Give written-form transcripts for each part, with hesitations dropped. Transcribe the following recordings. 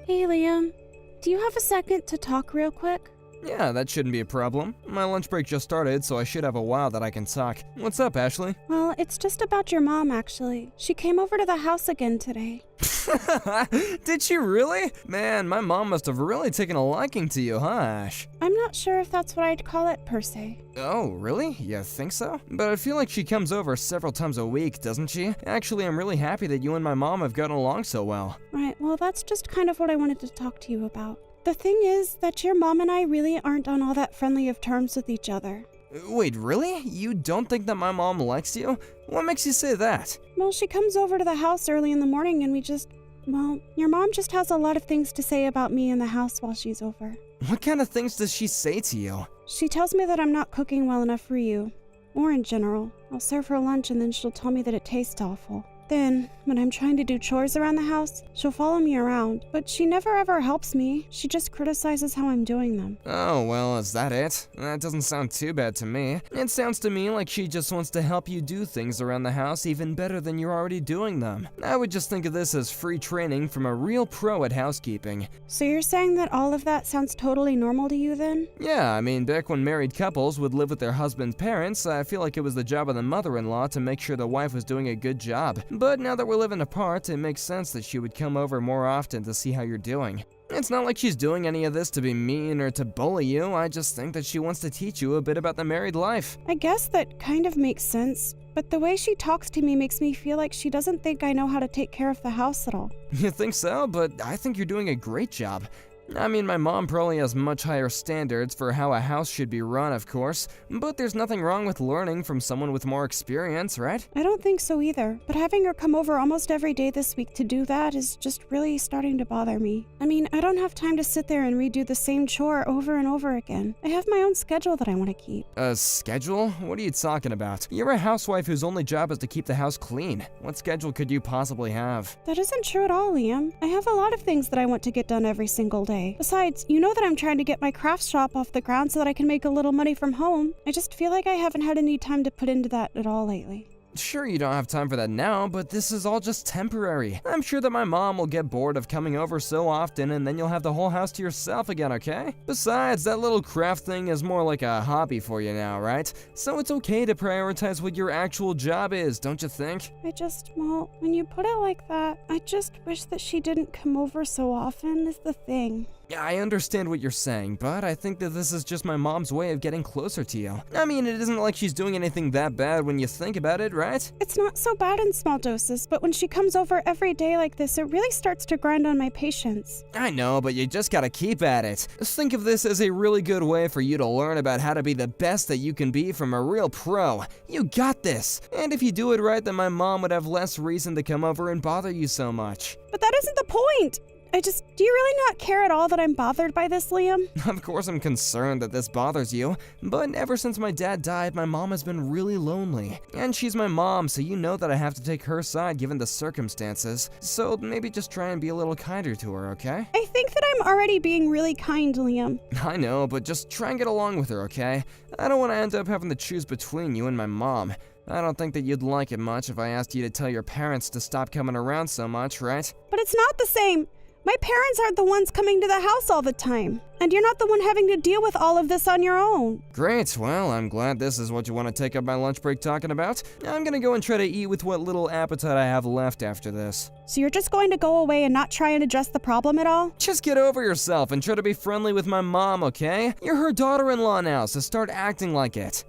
Hey, Liam. Do you have a second to talk real quick? Yeah, that shouldn't be a problem. My lunch break just started, so I should have a while that I can talk. What's up, Ashley? Well, it's just about your mom, actually. She came over to the house again today. Did she really? Man, my mom must have really taken a liking to you, huh, Ash? I'm not sure if that's what I'd call it, per se. Oh, really? You think so? But I feel like she comes over several times a week, doesn't she? Actually, I'm really happy that you and my mom have gotten along so well. Right, well, that's just kind of what I wanted to talk to you about. The thing is that your mom and I really aren't on all that friendly of terms with each other. Wait, really? You don't think that my mom likes you? What makes you say that? Well, she comes over to the house early in the morning and your mom just has a lot of things to say about me in the house while she's over. What kind of things does she say to you? She tells me that I'm not cooking well enough for you, or in general. I'll serve her lunch and then she'll tell me that it tastes awful. Then, when I'm trying to do chores around the house, she'll follow me around, but she never ever helps me. She just criticizes how I'm doing them. Oh, well, is that it? That doesn't sound too bad to me. It sounds to me like she just wants to help you do things around the house even better than you're already doing them. I would just think of this as free training from a real pro at housekeeping. So you're saying that all of that sounds totally normal to you then? Yeah, I mean, back when married couples would live with their husband's parents, I feel like it was the job of the mother-in-law to make sure the wife was doing a good job. But now that we're living apart, it makes sense that she would come over more often to see how you're doing. It's not like she's doing any of this to be mean or to bully you. I just think that she wants to teach you a bit about the married life. I guess that kind of makes sense, but the way she talks to me makes me feel like she doesn't think I know how to take care of the house at all. You think so? But I think you're doing a great job. I mean, my mom probably has much higher standards for how a house should be run, of course, but there's nothing wrong with learning from someone with more experience, right? I don't think so either, but having her come over almost every day this week to do that is just really starting to bother me. I mean, I don't have time to sit there and redo the same chore over and over again. I have my own schedule that I want to keep. A schedule? What are you talking about? You're a housewife whose only job is to keep the house clean. What schedule could you possibly have? That isn't true at all, Liam. I have a lot of things that I want to get done every single day. Besides, you know that I'm trying to get my craft shop off the ground so that I can make a little money from home. I just feel like I haven't had any time to put into that at all lately. Sure, you don't have time for that now, but this is all just temporary. I'm sure that my mom will get bored of coming over so often, and then you'll have the whole house to yourself again, okay? Besides, that little craft thing is more like a hobby for you now, right? So it's okay to prioritize what your actual job is, don't you think? When you put it like that, I just wish that she didn't come over so often is the thing. Yeah, I understand what you're saying, but I think that this is just my mom's way of getting closer to you. I mean, it isn't like she's doing anything that bad when you think about it, right? It's not so bad in small doses, but when she comes over every day like this, it really starts to grind on my patience. I know, but you just gotta keep at it. Think of this as a really good way for you to learn about how to be the best that you can be from a real pro. You got this! And if you do it right, then my mom would have less reason to come over and bother you so much. But that isn't the point! Do you really not care at all that I'm bothered by this, Liam? Of course I'm concerned that this bothers you, but ever since my dad died, my mom has been really lonely. And she's my mom, so you know that I have to take her side given the circumstances. So maybe just try and be a little kinder to her, okay? I think that I'm already being really kind, Liam. I know, but just try and get along with her, okay? I don't want to end up having to choose between you and my mom. I don't think that you'd like it much if I asked you to tell your parents to stop coming around so much, right? But it's not the same. My parents aren't the ones coming to the house all the time, and you're not the one having to deal with all of this on your own. Great, well, I'm glad this is what you want to take up my lunch break talking about. I'm gonna go and try to eat with what little appetite I have left after this. So you're just going to go away and not try and address the problem at all? Just get over yourself and try to be friendly with my mom, okay? You're her daughter-in-law now, so start acting like it.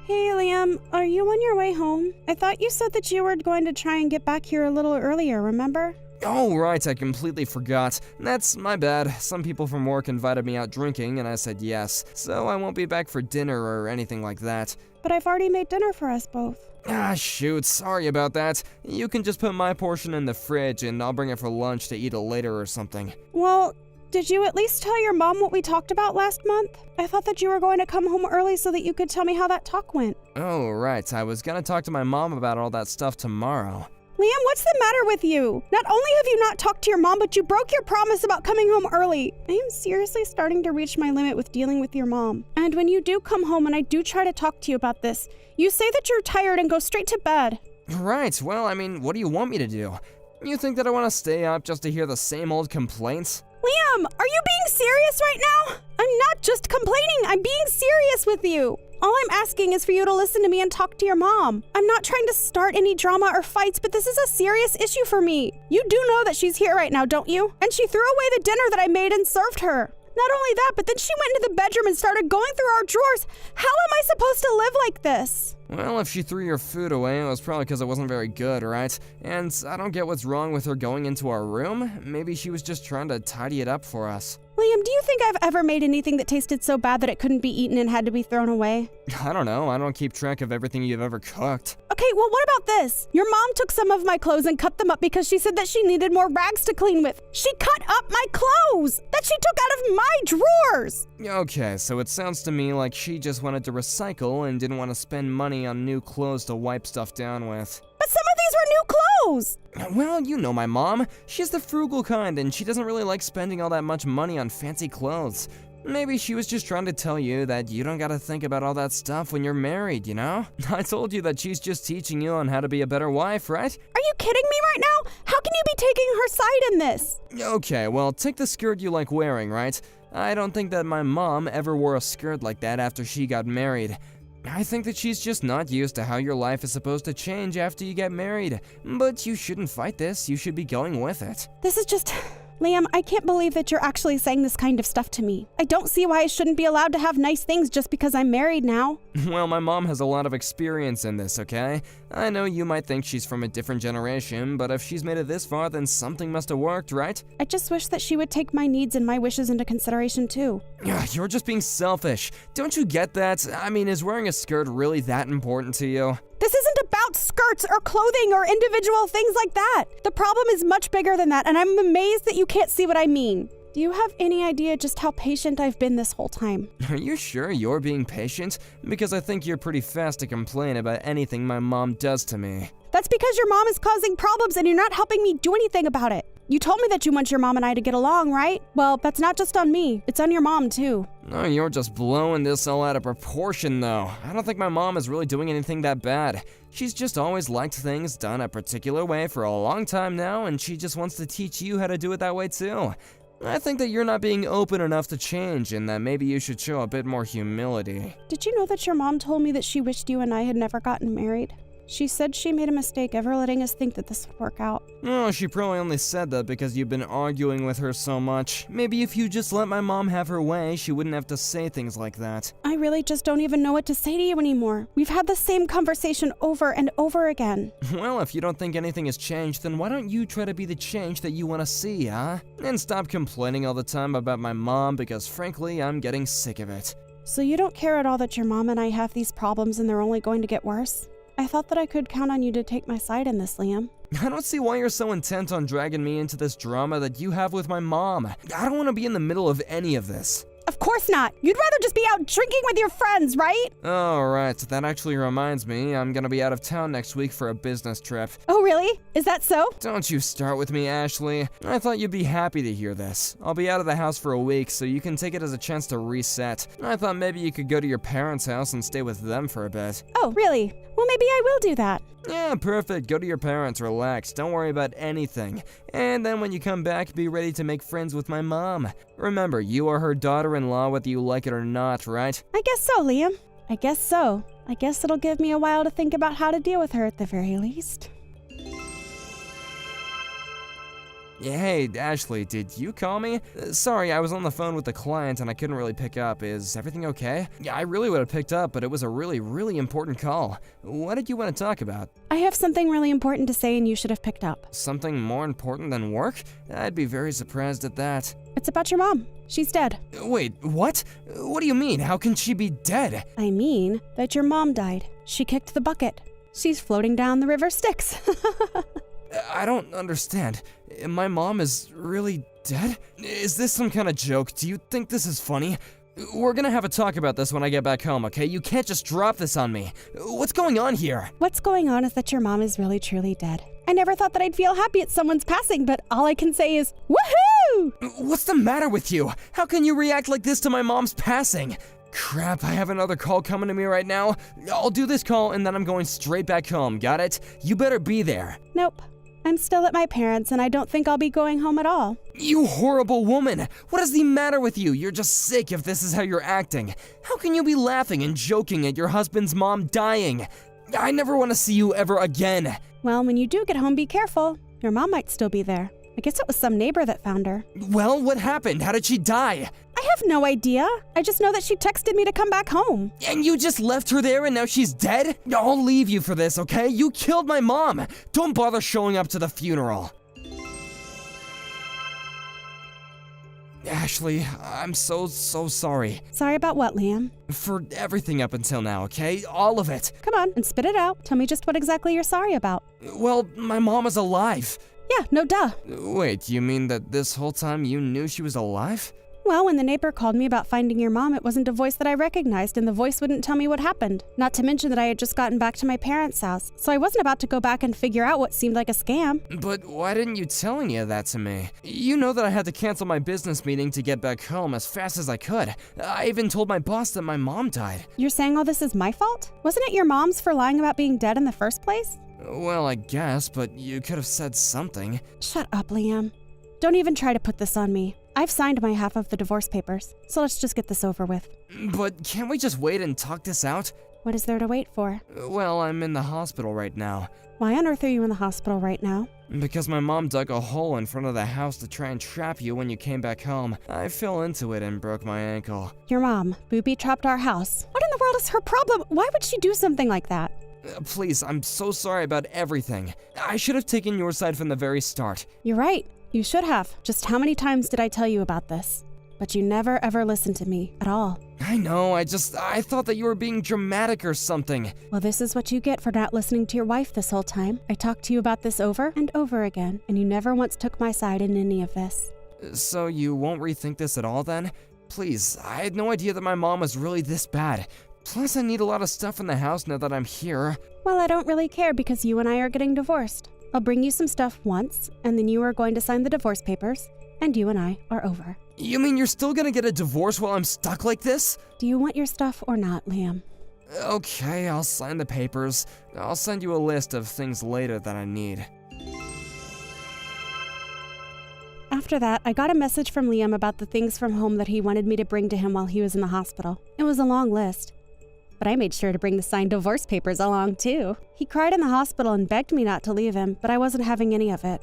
Hey, Liam, are you on your way home? I thought you said that you were going to try and get back here a little earlier, remember? Oh, right, I completely forgot. That's my bad. Some people from work invited me out drinking, and I said yes, so I won't be back for dinner or anything like that. But I've already made dinner for us both. Ah, shoot, sorry about that. You can just put my portion in the fridge, and I'll bring it for lunch to eat it later or something. Well, did you at least tell your mom what we talked about last month? I thought that you were going to come home early so that you could tell me how that talk went. Oh, right. I was gonna talk to my mom about all that stuff tomorrow. Liam, what's the matter with you? Not only have you not talked to your mom, but you broke your promise about coming home early. I am seriously starting to reach my limit with dealing with your mom. And when you do come home and I do try to talk to you about this, you say that you're tired and go straight to bed. Right, well, I mean, what do you want me to do? You think that I want to stay up just to hear the same old complaints? Liam, are you being serious right now? I'm not just complaining, I'm being serious with you. All I'm asking is for you to listen to me and talk to your mom. I'm not trying to start any drama or fights, but this is a serious issue for me. You do know that she's here right now, don't you? And she threw away the dinner that I made and served her. Not only that, but then she went into the bedroom and started going through our drawers. How am I supposed to live like this? Well, if she threw your food away, it was probably because it wasn't very good, right? And I don't get what's wrong with her going into our room. Maybe she was just trying to tidy it up for us. Liam, do you think I've ever made anything that tasted so bad that it couldn't be eaten and had to be thrown away? I don't know. I don't keep track of everything you've ever cooked. Okay, well, what about this? Your mom took some of my clothes and cut them up because she said that she needed more rags to clean with. She cut up my clothes that she took out of my drawers. Okay, so it sounds to me like she just wanted to recycle and didn't want to spend money on new clothes to wipe stuff down with. But some of these were new clothes. Well, you know my mom. She's the frugal kind, and she doesn't really like spending all that much money on fancy clothes. Maybe she was just trying to tell you that you don't gotta think about all that stuff when you're married, you know? I told you that she's just teaching you on how to be a better wife, right? Are you kidding me right now? How can you be taking her side in this? Okay, well, take the skirt you like wearing, right? I don't think that my mom ever wore a skirt like that after she got married. I think that she's just not used to how your life is supposed to change after you get married. But you shouldn't fight this, you should be going with it. This is just... Liam, I can't believe that you're actually saying this kind of stuff to me. I don't see why I shouldn't be allowed to have nice things just because I'm married now. Well, my mom has a lot of experience in this, okay? I know you might think she's from a different generation, but if she's made it this far, then something must have worked, right? I just wish that she would take my needs and my wishes into consideration too. You're just being selfish. Don't you get that? I mean, is wearing a skirt really that important to you? This isn't about skirts or clothing or individual things like that. The problem is much bigger than that, and I'm amazed that you can't see what I mean. Do you have any idea just how patient I've been this whole time? Are you sure you're being patient? Because I think you're pretty fast to complain about anything my mom does to me. That's because your mom is causing problems and you're not helping me do anything about it. You told me that you want your mom and I to get along, right? Well, that's not just on me. It's on your mom, too. No, you're just blowing this all out of proportion, though. I don't think my mom is really doing anything that bad. She's just always liked things done a particular way for a long time now, and she just wants to teach you how to do it that way, too. I think that you're not being open enough to change, and that maybe you should show a bit more humility. Did you know that your mom told me that she wished you and I had never gotten married? She said she made a mistake ever letting us think that this would work out. Oh, she probably only said that because you've been arguing with her so much. Maybe if you just let my mom have her way, she wouldn't have to say things like that. I really just don't even know what to say to you anymore. We've had the same conversation over and over again. Well, if you don't think anything has changed, then why don't you try to be the change that you want to see, huh? And stop complaining all the time about my mom, because frankly, I'm getting sick of it. So you don't care at all that your mom and I have these problems and they're only going to get worse? I thought that I could count on you to take my side in this, Liam. I don't see why you're so intent on dragging me into this drama that you have with my mom. I don't want to be in the middle of any of this. Of course not. You'd rather just be out drinking with your friends, right? Oh, right. That actually reminds me, I'm gonna be out of town next week for a business trip. Oh, really? Is that so? Don't you start with me, Ashley. I thought you'd be happy to hear this. I'll be out of the house for a week, so you can take it as a chance to reset. I thought maybe you could go to your parents' house and stay with them for a bit. Oh, really? Well, maybe I will do that. Yeah, perfect. Go to your parents, relax, don't worry about anything. And then when you come back, be ready to make friends with my mom. Remember, you are her daughter-in-law whether you like it or not, right? I guess so, Liam. I guess so. I guess it'll give me a while to think about how to deal with her at the very least. Yeah, hey, Ashley, did you call me? Sorry, I was on the phone with the client and I couldn't really pick up. Is everything okay? Yeah, I really would have picked up, but it was a really important call. What did you want to talk about? I have something really important to say and you should have picked up. Something more important than work? I'd be very surprised at that. It's about your mom. She's dead. Wait, what? What do you mean? How can she be dead? I mean that your mom died. She kicked the bucket. She's floating down the river Styx. I don't understand. My mom is really dead? Is this some kind of joke? Do you think this is funny? We're gonna have a talk about this when I get back home, okay? You can't just drop this on me. What's going on here? What's going on is that your mom is really truly dead. I never thought that I'd feel happy at someone's passing, but all I can say is, woohoo! What's the matter with you? How can you react like this to my mom's passing? Crap, I have another call coming to me right now. I'll do this call and then I'm going straight back home, got it? You better be there. Nope. I'm still at my parents' and I don't think I'll be going home at all. You horrible woman! What is the matter with you? You're just sick if this is how you're acting. How can you be laughing and joking at your husband's mom dying? I never want to see you ever again. Well, when you do get home, be careful. Your mom might still be there. I guess it was some neighbor that found her. Well, what happened? How did she die? I have no idea. I just know that she texted me to come back home. And you just left her there and now she's dead? I'll leave you for this, okay? You killed my mom. Don't bother showing up to the funeral. Ashley, I'm so sorry. Sorry about what, Liam? For everything up until now, okay? All of it. Come on and spit it out. Tell me just what exactly you're sorry about. Well, my mom is alive. Yeah, no duh. Wait, you mean that this whole time you knew she was alive? Well, when the neighbor called me about finding your mom, it wasn't a voice that I recognized, and the voice wouldn't tell me what happened. Not to mention that I had just gotten back to my parents' house, so I wasn't about to go back and figure out what seemed like a scam. But why didn't you tell any of that to me? You know that I had to cancel my business meeting to get back home as fast as I could. I even told my boss that my mom died. You're saying all this is my fault? Wasn't it your mom's for lying about being dead in the first place? Well, I guess, but you could have said something. Shut up, Liam. Don't even try to put this on me. I've signed my half of the divorce papers, so let's just get this over with. But can't we just wait and talk this out? What is there to wait for? Well, I'm in the hospital right now. Why on earth are you in the hospital right now? Because my mom dug a hole in front of the house to try and trap you when you came back home. I fell into it and broke my ankle. Your mom booby-trapped our house. What in the world is her problem? Why would she do something like that? Please, I'm so sorry about everything. I should have taken your side from the very start. You're right. You should have. Just how many times did I tell you about this? But you never ever listened to me at all. I know, I thought that you were being dramatic or something. Well, this is what you get for not listening to your wife this whole time. I talked to you about this over and over again, and you never once took my side in any of this. So you won't rethink this at all then? Please, I had no idea that my mom was really this bad. Plus, I need a lot of stuff in the house now that I'm here. Well, I don't really care because you and I are getting divorced. I'll bring you some stuff once, and then you are going to sign the divorce papers, and you and I are over. You mean you're still gonna get a divorce while I'm stuck like this? Do you want your stuff or not, Liam? Okay, I'll sign the papers. I'll send you a list of things later that I need. After that, I got a message from Liam about the things from home that he wanted me to bring to him while he was in the hospital. It was a long list. But I made sure to bring the signed divorce papers along, too. He cried in the hospital and begged me not to leave him, but I wasn't having any of it.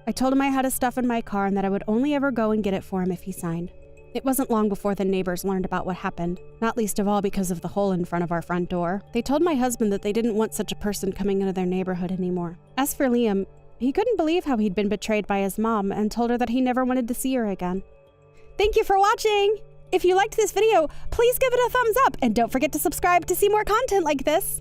I told him I had his stuff in my car and that I would only ever go and get it for him if he signed. It wasn't long before the neighbors learned about what happened, not least of all because of the hole in front of our front door. They told my husband that they didn't want such a person coming into their neighborhood anymore. As for Liam, he couldn't believe how he'd been betrayed by his mom and told her that he never wanted to see her again. Thank you for watching! If you liked this video, please give it a thumbs up and don't forget to subscribe to see more content like this.